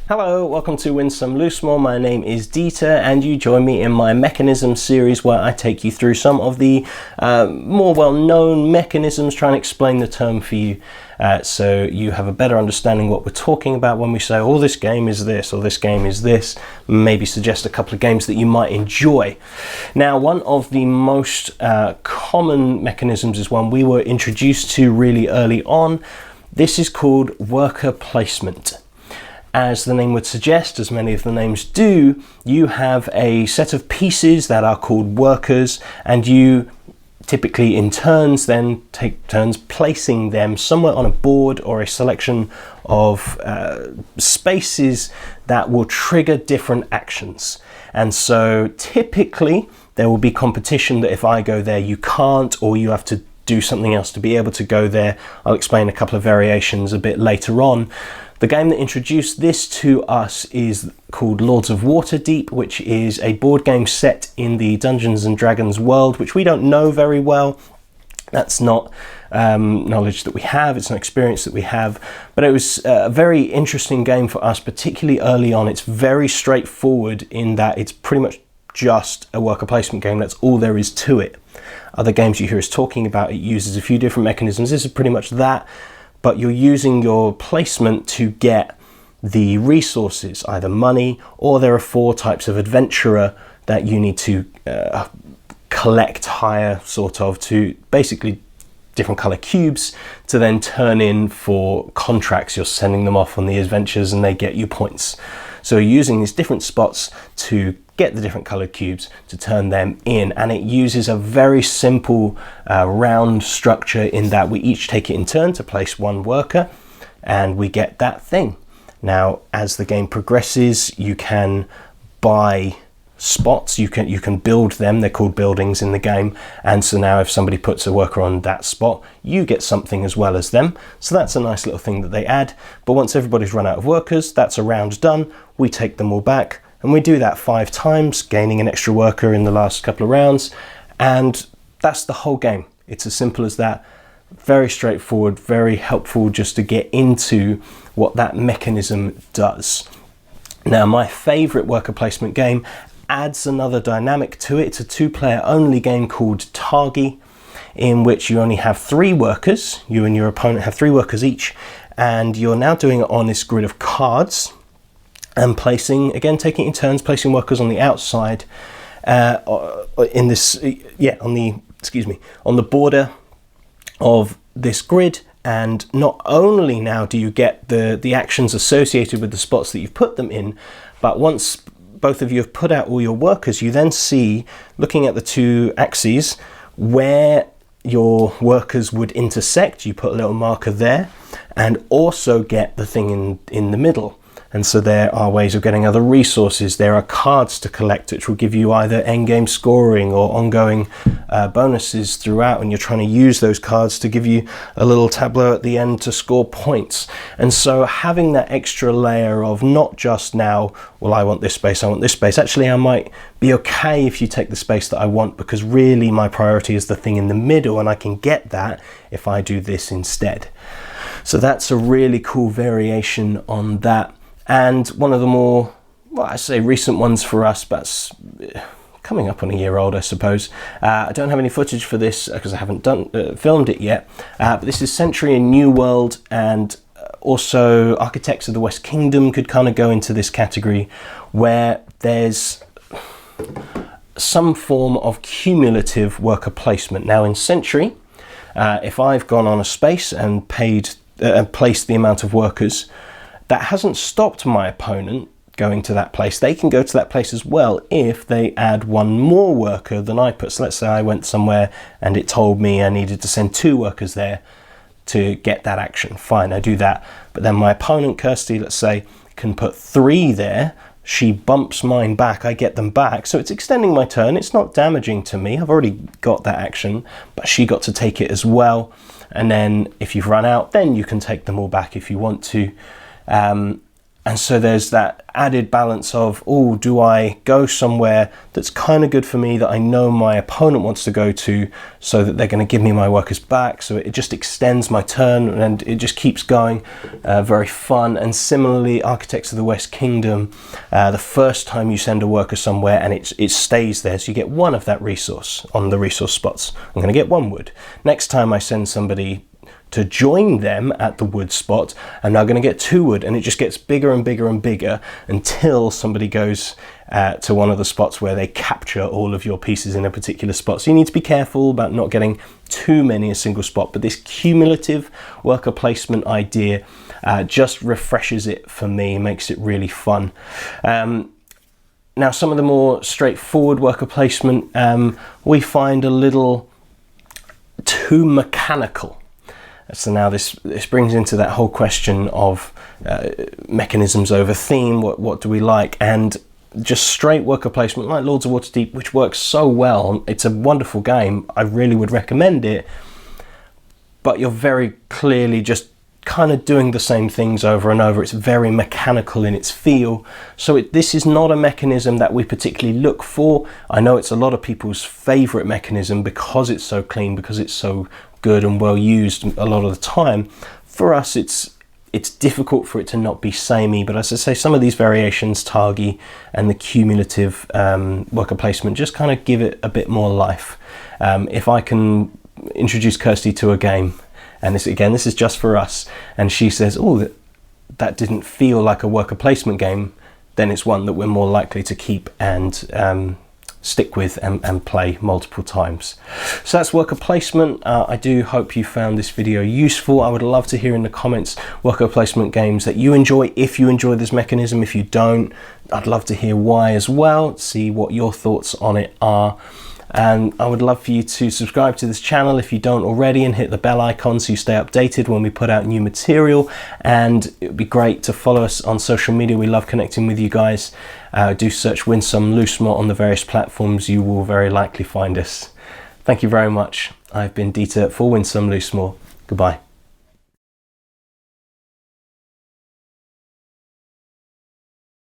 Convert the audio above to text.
Hello, welcome to Win Some Loosemore. My name is Dieter and you join me in my mechanism series where I take you through some of the more well-known mechanisms, trying to explain the term for you so you have a better understanding what we're talking about when we say, oh, this game is this or this game is this. Maybe suggest a couple of games that you might enjoy. Now, one of the most common mechanisms is one we were introduced to really early on. This is called worker placement. As the name would suggest, as many of the names do, you have a set of pieces that are called workers, and you typically in turns then take turns placing them somewhere on a board or a selection of spaces that will trigger different actions. And so typically there will be competition that if I go there you can't, or you have to do something else to be able to go there. I'll explain a couple of variations a bit later on. The game that introduced this to us is called Lords of Waterdeep, which is a board game set in the Dungeons and Dragons world, which we don't know very well. That's not knowledge that we have, it's an experience that we have, but it was a very interesting game for us, particularly early on. It's very straightforward in that it's pretty much just a worker placement game. That's all there is to it. Other games you hear us talking about, it uses a few different mechanisms. This is pretty much that. But you're using your placement to get the resources, either money, or there are 4 types of adventurer that you need to collect, hire, sort of, to basically different color cubes to then turn in for contracts. You're sending them off on the adventures and they get you points. So you're using these different spots to get the different colored cubes to turn them in, and it uses a very simple round structure in that we each take it in turn to place one worker and we get that thing. Now as the game progresses you can buy spots, you can build them, they're called buildings in the game, and so now if somebody puts a worker on that spot you get something as well as them. So that's a nice little thing that they add. But once everybody's run out of workers, that's a round done, we take them all back. And we do that 5 times, gaining an extra worker in the last couple of rounds. And that's the whole game. It's as simple as that. Very straightforward, very helpful just to get into what that mechanism does. Now, my favorite worker placement game adds another dynamic to it. It's a 2-player only game called Targi, in which you only have 3 workers. You and your opponent have 3 workers each. And you're now doing it on this grid of cards. And placing, again, taking it in turns, placing workers on the outside, in this, on the border of this grid. And not only now do you get the actions associated with the spots that you've put them in, but once both of you have put out all your workers, you then see, looking at the 2 axes, where your workers would intersect. You put a little marker there, and also get the thing in the middle. And so there are ways of getting other resources. There are cards to collect which will give you either endgame scoring or ongoing bonuses throughout, and you're trying to use those cards to give you a little tableau at the end to score points. And so having that extra layer of not just now, well, I want this space, I want this space. Actually, I might be okay if you take the space that I want, because really my priority is the thing in the middle, and I can get that if I do this instead. So that's a really cool variation on that. And one of the more, well, I say recent ones for us, but coming up on a year old, I suppose. I don't have any footage for this because I haven't filmed it yet. But this is Century and New World, and also Architects of the West Kingdom could kind of go into this category, where there's some form of cumulative worker placement. Now in Century, if I've gone on a space and placed the amount of workers, that hasn't stopped my opponent going to that place. They can go to that place as well if they add 1 more worker than I put. So let's say I went somewhere and it told me I needed to send 2 workers there to get that action. Fine, I do that. But then my opponent, Kirsty, let's say, can put 3 there. She bumps mine back, I get them back. So it's extending my turn. It's not damaging to me. I've already got that action, but she got to take it as well. And then if you've run out, then you can take them all back if you want to. And so there's that added balance of, oh, do I go somewhere that's kind of good for me, that I know my opponent wants to go to, so that they're going to give me my workers back, so it just extends my turn and it just keeps going. Very fun. And similarly, Architects of the West Kingdom, the first time you send a worker somewhere and it stays there, so you get one of that resource on the resource spots. I'm going to get 1 wood. Next time I send somebody to join them at the wood spot, I'm now going to get 2 wood, and it just gets bigger and bigger and bigger until somebody goes to one of the spots where they capture all of your pieces in a particular spot. So you need to be careful about not getting too many in a single spot, but this cumulative worker placement idea just refreshes it for me, makes it really fun. Now, some of the more straightforward worker placement we find a little too mechanical. So now this brings into that whole question of mechanisms over theme. What do we like? And just straight worker placement like Lords of Waterdeep, which works so well. It's a wonderful game. I really would recommend it. But you're very clearly just kind of doing the same things over and over. It's very mechanical in its feel. So this is not a mechanism that we particularly look for. I know it's a lot of people's favorite mechanism because it's so clean, because it's so good and well used a lot of the time. For us, it's difficult for it to not be samey, but as I say, some of these variations, Targi and the cumulative worker placement, just kind of give it a bit more life. If I can introduce Kirsty to a game, and this is just for us, and she says, oh, that didn't feel like a worker placement game, then it's one that we're more likely to keep and stick with and play multiple times. So that's worker placement. I do hope you found this video useful. I would love to hear in the comments worker placement games that you enjoy, if you enjoy this mechanism. If you don't, I'd love to hear why as well, see what your thoughts on it are. And I would love for you to subscribe to this channel if you don't already, and hit the bell icon so you stay updated when we put out new material. And it would be great to follow us on social media. We love connecting with you guys. Do search Win Some Loosemore on the various platforms. You will very likely find us. Thank you very much. I've been Dieter for Win Some Loosemore. Goodbye.